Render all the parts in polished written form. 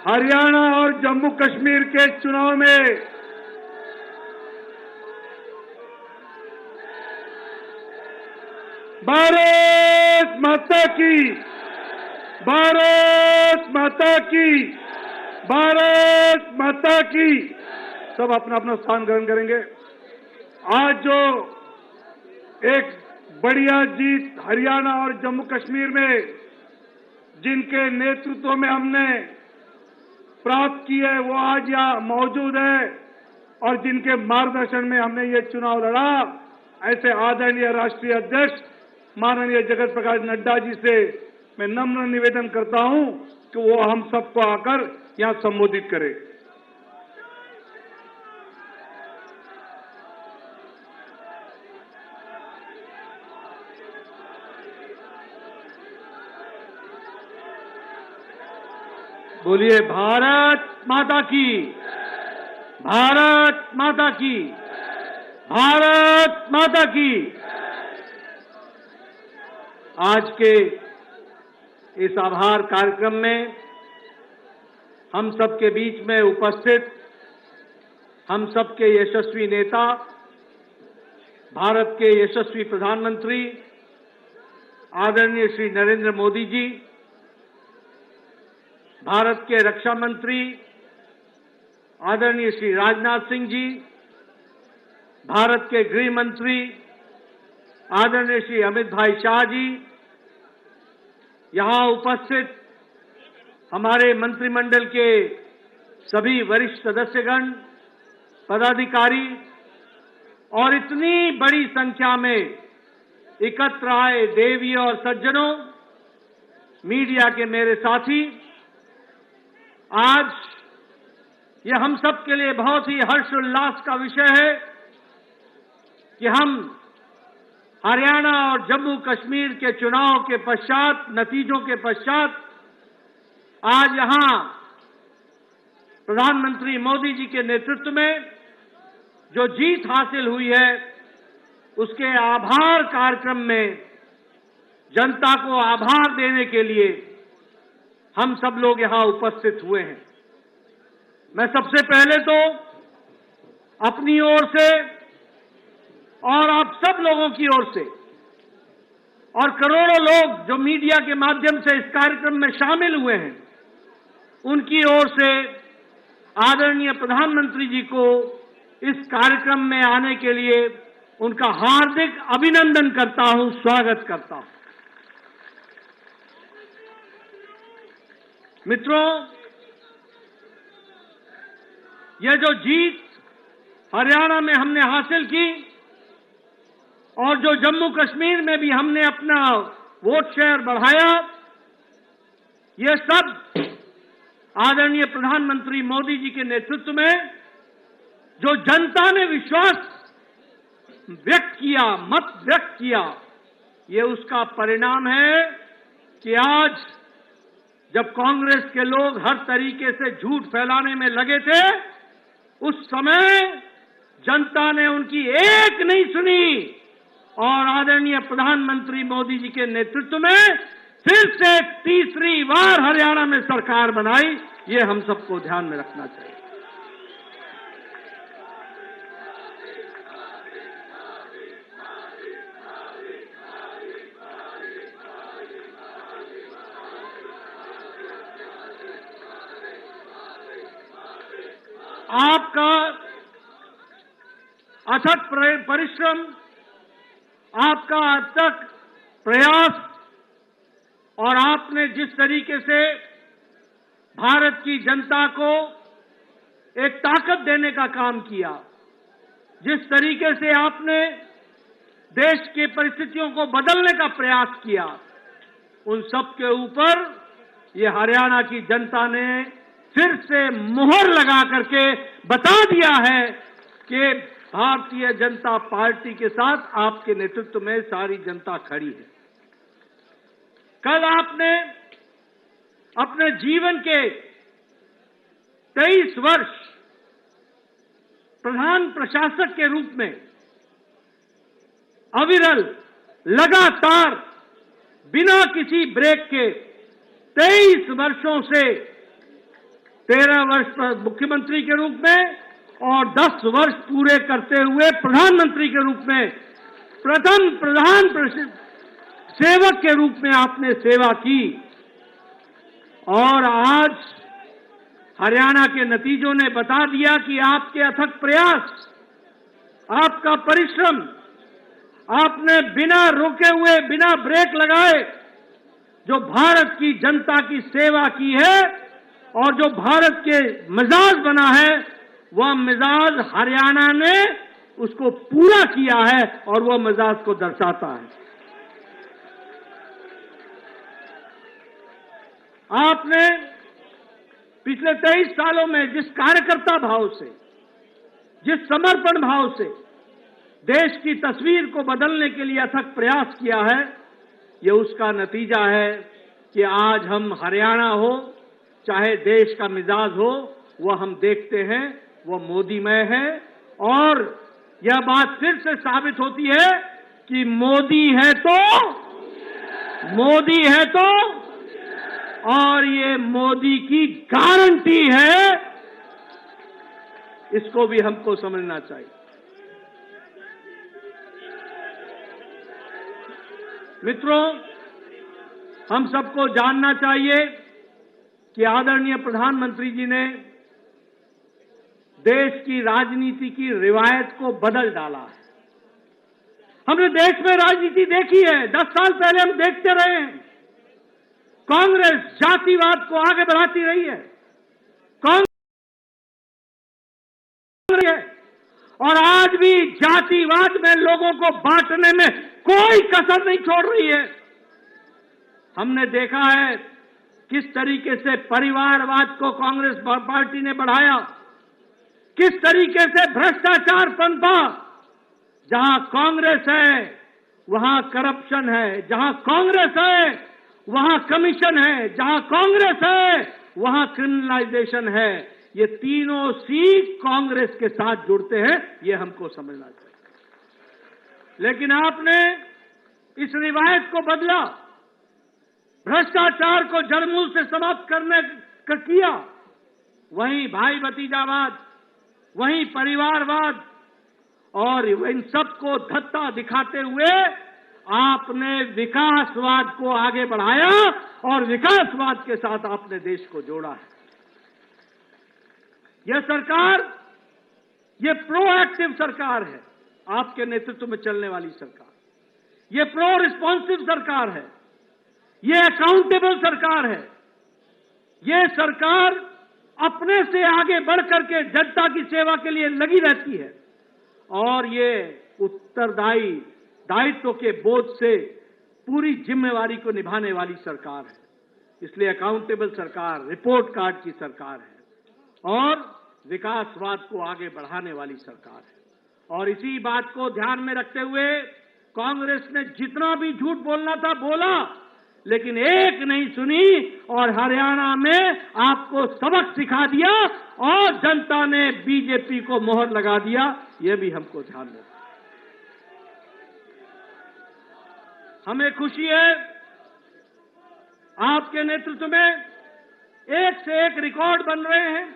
हरियाणा और जम्मू कश्मीर के चुनाव में भारत माता की, भारत माता की, भारत माता की। सब अपना अपना स्थान ग्रहण करेंगे। आज जो एक बढ़िया जीत हरियाणा और जम्मू कश्मीर में जिनके नेतृत्व में हमने प्राप्त की है, वो आज यहाँ मौजूद है और जिनके मार्गदर्शन में हमने ये चुनाव लड़ा, ऐसे आदरणीय राष्ट्रीय अध्यक्ष माननीय जगत प्रकाश नड्डा जी से मैं नम्र निवेदन करता हूं कि वो हम सबको आकर यहां संबोधित करें। बोलिए भारत माता की, भारत माता की, भारत माता की। आज के इस आभार कार्यक्रम में हम सबके बीच में उपस्थित हम सबके यशस्वी नेता, भारत के यशस्वी प्रधानमंत्री आदरणीय श्री नरेंद्र मोदी जी, भारत के रक्षा मंत्री आदरणीय श्री राजनाथ सिंह जी, भारत के गृह मंत्री आदरणीय श्री अमित भाई शाह जी, यहां उपस्थित हमारे मंत्रिमंडल के सभी वरिष्ठ सदस्यगण, पदाधिकारी और इतनी बड़ी संख्या में एकत्र आए देवी और सज्जनों, मीडिया के मेरे साथी, आज ये हम सब के लिए बहुत ही हर्षोल्लास का विषय है कि हम हरियाणा और जम्मू कश्मीर के चुनाव के पश्चात, नतीजों के पश्चात आज यहां प्रधानमंत्री मोदी जी के नेतृत्व में जो जीत हासिल हुई है, उसके आभार कार्यक्रम में जनता को आभार देने के लिए हम सब लोग यहां उपस्थित हुए हैं। मैं सबसे पहले तो अपनी ओर से और आप सब लोगों की ओर से और करोड़ों लोग जो मीडिया के माध्यम से इस कार्यक्रम में शामिल हुए हैं, उनकी ओर से आदरणीय प्रधानमंत्री जी को इस कार्यक्रम में आने के लिए उनका हार्दिक अभिनंदन करता हूं, स्वागत करता हूं। मित्रों, यह जो जीत हरियाणा में हमने हासिल की और जो जम्मू कश्मीर में भी हमने अपना वोट शेयर बढ़ाया, ये सब आदरणीय प्रधानमंत्री मोदी जी के नेतृत्व में जो जनता ने विश्वास व्यक्त किया, मत व्यक्त किया, ये उसका परिणाम है कि आज जब कांग्रेस के लोग हर तरीके से झूठ फैलाने में लगे थे, उस समय जनता ने उनकी एक नहीं सुनी और आदरणीय प्रधानमंत्री मोदी जी के नेतृत्व में फिर से तीसरी बार हरियाणा में सरकार बनाई। ये हम सबको ध्यान में रखना चाहिए। आपका अथक परिश्रम, आपका अथक प्रयास और आपने जिस तरीके से भारत की जनता को एक ताकत देने का काम किया, जिस तरीके से आपने देश की परिस्थितियों को बदलने का प्रयास किया, उन सब के ऊपर ये हरियाणा की जनता ने फिर से मुहर लगा करके बता दिया है कि भारतीय जनता पार्टी के साथ आपके नेतृत्व में सारी जनता खड़ी है। कल आपने अपने जीवन के 23 वर्ष प्रधान प्रशासक के रूप में अविरल, लगातार, बिना किसी ब्रेक के 23 वर्षों से 13 वर्ष पर मुख्यमंत्री के रूप में और 10 वर्ष पूरे करते हुए प्रधानमंत्री के रूप में प्रथम प्रधान सेवक के रूप में आपने सेवा की। और आज हरियाणा के नतीजों ने बता दिया कि आपके अथक प्रयास, आपका परिश्रम, आपने बिना रुके हुए, बिना ब्रेक लगाए जो भारत की जनता की सेवा की है और जो भारत के मिजाज बना है, वह मिजाज हरियाणा ने उसको पूरा किया है और वह मिजाज को दर्शाता है। आपने पिछले 23 सालों में जिस कार्यकर्ता भाव से, जिस समर्पण भाव से देश की तस्वीर को बदलने के लिए अथक प्रयास किया है, ये उसका नतीजा है कि आज हम हरियाणा हो चाहे देश का मिजाज हो, वह हम देखते हैं वो मोदीमय है। और यह बात फिर से साबित होती है कि मोदी है तो और ये मोदी की गारंटी है, इसको भी हमको समझना चाहिए। मित्रों, हम सबको जानना चाहिए कि आदरणीय प्रधानमंत्री जी ने देश की राजनीति की रिवायत को बदल डाला है। हमने देश में राजनीति देखी है, 10 साल पहले हम देखते रहे हैं। कांग्रेस जातिवाद को आगे बढ़ाती रही है, और आज भी जातिवाद में लोगों को बांटने में कोई कसर नहीं छोड़ रही है। हमने देखा है किस तरीके से परिवारवाद को कांग्रेस पार्टी ने बढ़ाया, किस तरीके से भ्रष्टाचार पनपा। जहां कांग्रेस है वहां करप्शन है, जहां कांग्रेस है वहां कमीशन है, जहां कांग्रेस है वहां क्रिमिनलाइजेशन है। ये तीनों सी कांग्रेस के साथ जुड़ते हैं, ये हमको समझना चाहिए। लेकिन आपने इस रिवायत को बदला, भ्रष्टाचार को जड़मूल से समाप्त करने का किया। वहीं भाई भतीजावाद, वहीं परिवारवाद और इन सबको धत्ता दिखाते हुए आपने विकासवाद को आगे बढ़ाया और विकासवाद के साथ आपने देश को जोड़ा है। यह सरकार, ये प्रोएक्टिव सरकार है, आपके नेतृत्व में चलने वाली सरकार। ये प्रो रिस्पॉन्सिव सरकार है, ये अकाउंटेबल सरकार है। ये सरकार अपने से आगे बढ़ करके जनता की सेवा के लिए लगी रहती है और ये उत्तरदायी दायित्व के बोझ से पूरी जिम्मेवारी को निभाने वाली सरकार है। इसलिए अकाउंटेबल सरकार, रिपोर्ट कार्ड की सरकार है और विकासवाद को आगे बढ़ाने वाली सरकार है। और इसी बात को ध्यान में रखते हुए कांग्रेस ने जितना भी झूठ बोलना था बोला, लेकिन एक नहीं सुनी और हरियाणा में आपको सबक सिखा दिया और जनता ने बीजेपी को मोहर लगा दिया। यह भी हमको ध्यान रखना। हमें खुशी है आपके नेतृत्व में एक से एक रिकॉर्ड बन रहे हैं।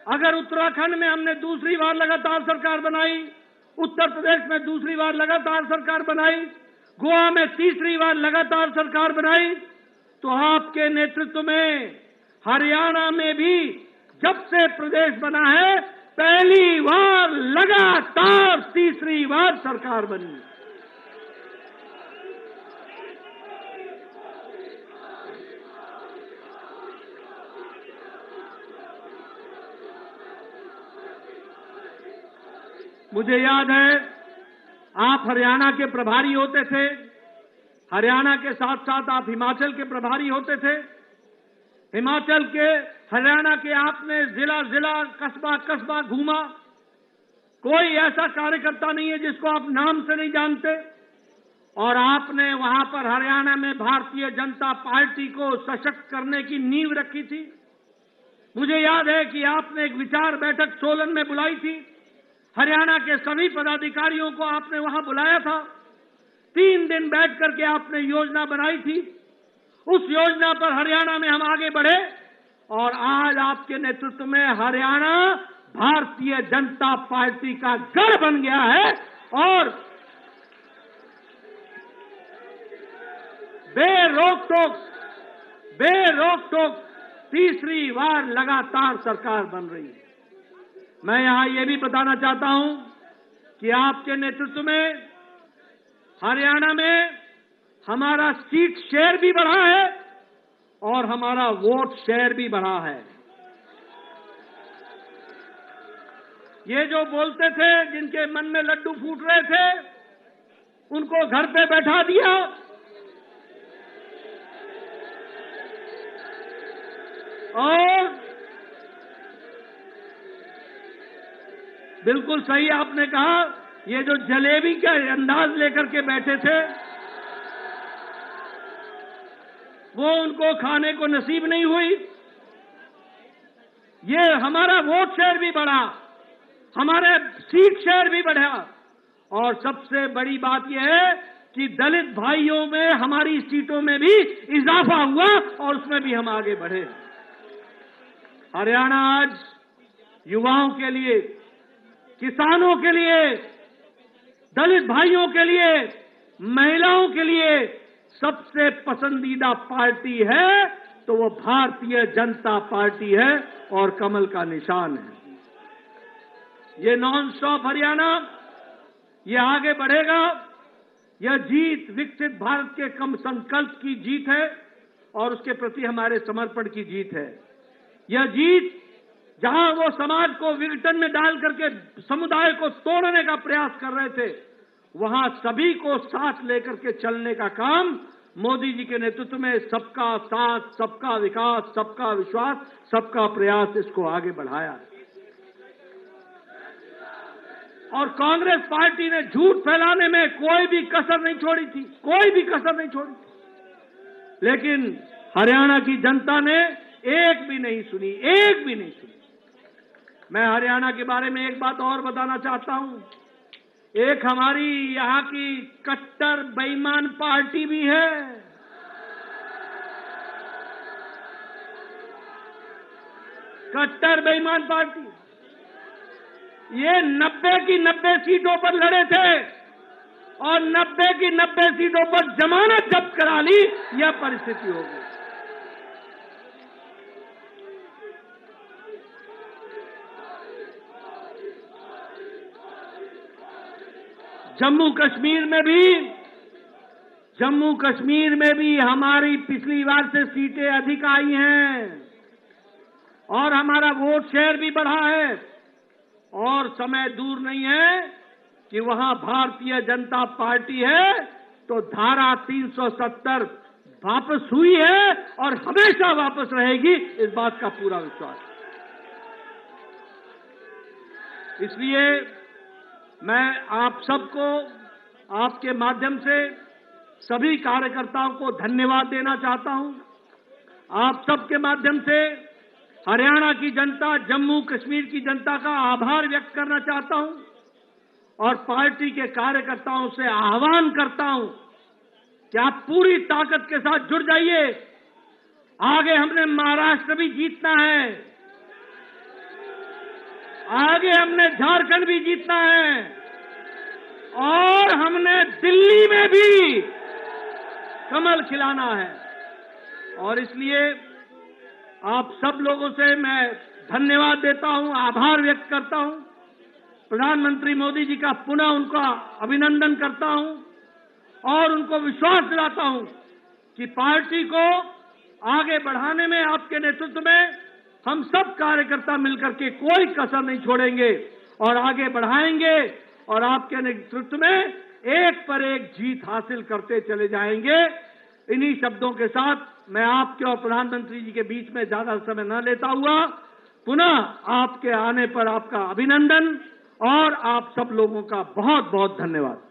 अगर उत्तराखंड में हमने दूसरी बार लगातार सरकार बनाई, उत्तर प्रदेश में दूसरी बार लगातार सरकार बनाई, गोवा में तीसरी बार लगातार सरकार बनाई, तो आपके नेतृत्व में हरियाणा में भी जब से प्रदेश बना है पहली बार लगातार तीसरी बार सरकार बनी। मुझे याद है आप हरियाणा के प्रभारी होते थे, हरियाणा के साथ साथ आप हिमाचल के प्रभारी होते थे। हिमाचल के, हरियाणा के आपने जिला जिला, कस्बा कस्बा घूमा। कोई ऐसा कार्यकर्ता नहीं है जिसको आप नाम से नहीं जानते। और आपने वहां पर हरियाणा में भारतीय जनता पार्टी को सशक्त करने की नींव रखी थी। मुझे याद है कि आपने एक विचार बैठक सोलन में बुलाई थी। हरियाणा के सभी पदाधिकारियों को आपने वहां बुलाया था। 3 दिन बैठ करके आपने योजना बनाई थी। उस योजना पर हरियाणा में हम आगे बढ़े और आज आपके नेतृत्व में हरियाणा भारतीय जनता पार्टी का गढ़ बन गया है और बेरोक-टोक तीसरी बार लगातार सरकार बन रही है। मैं यहां ये भी बताना चाहता हूं कि आपके नेतृत्व में हरियाणा में हमारा सीट शेयर भी बढ़ा है और हमारा वोट शेयर भी बढ़ा है। ये जो बोलते थे, जिनके मन में लड्डू फूट रहे थे, उनको घर पे बैठा दिया और बिल्कुल सही आपने कहा, ये जो जलेबी का अंदाज लेकर के बैठे थे वो उनको खाने को नसीब नहीं हुई। ये हमारा वोट शेयर भी बढ़ा, हमारे सीट शेयर भी बढ़ा और सबसे बड़ी बात यह है कि दलित भाइयों में हमारी सीटों में भी इजाफा हुआ और उसमें भी हम आगे बढ़े। हरियाणा आज युवाओं के लिए, किसानों के लिए, दलित भाइयों के लिए, महिलाओं के लिए सबसे पसंदीदा पार्टी है तो वो भारतीय जनता पार्टी है और कमल का निशान है। ये नॉन स्टॉप हरियाणा, ये आगे बढ़ेगा। यह जीत विकसित भारत के कम संकल्प की जीत है और उसके प्रति हमारे समर्पण की जीत है। यह जीत जहां वो समाज को विघटन में डाल करके समुदाय को तोड़ने का प्रयास कर रहे थे, वहां सभी को साथ लेकर के चलने का काम मोदी जी के नेतृत्व में सबका साथ, सबका विकास, सबका विश्वास, सबका प्रयास, इसको आगे बढ़ाया है। और कांग्रेस पार्टी ने झूठ फैलाने में कोई भी कसर नहीं छोड़ी थी, कोई भी कसर नहीं छोड़ी थी, लेकिन हरियाणा की जनता ने एक भी नहीं सुनी, एक भी नहीं सुनी। मैं हरियाणा के बारे में एक बात और बताना चाहता हूं। एक हमारी यहां की कट्टर बेईमान पार्टी भी है। कट्टर बेईमान पार्टी, ये 90 की 90 सीटों पर लड़े थे और 90 की 90 सीटों पर जमानत जब्त करा ली। यह परिस्थिति हो गई। जम्मू कश्मीर में भी हमारी पिछली बार से सीटें अधिक आई हैं और हमारा वोट शेयर भी बढ़ा है और समय दूर नहीं है कि वहां भारतीय जनता पार्टी है तो धारा 370 वापस हुई है और हमेशा वापस रहेगी, इस बात का पूरा विश्वास है। इसलिए मैं आप सबको आपके माध्यम से सभी कार्यकर्ताओं को धन्यवाद देना चाहता हूं। आप सबके माध्यम से हरियाणा की जनता, जम्मू कश्मीर की जनता का आभार व्यक्त करना चाहता हूं और पार्टी के कार्यकर्ताओं से आह्वान करता हूं कि आप पूरी ताकत के साथ जुड़ जाइए। आगे हमने महाराष्ट्र भी जीतना है, आगे हमने झारखंड भी जीतना है और हमने दिल्ली में भी कमल खिलाना है। और इसलिए आप सब लोगों से मैं धन्यवाद देता हूं, आभार व्यक्त करता हूं। प्रधानमंत्री मोदी जी का पुनः उनका अभिनंदन करता हूं और उनको विश्वास दिलाता हूं कि पार्टी को आगे बढ़ाने में आपके नेतृत्व में हम सब कार्यकर्ता मिलकर के कोई कसर नहीं छोड़ेंगे और आगे बढ़ाएंगे और आपके नेतृत्व में एक पर एक जीत हासिल करते चले जाएंगे। इन्हीं शब्दों के साथ मैं आपके और प्रधानमंत्री जी के बीच में ज्यादा समय न लेता हुआ पुनः आपके आने पर आपका अभिनंदन और आप सब लोगों का बहुत बहुत धन्यवाद।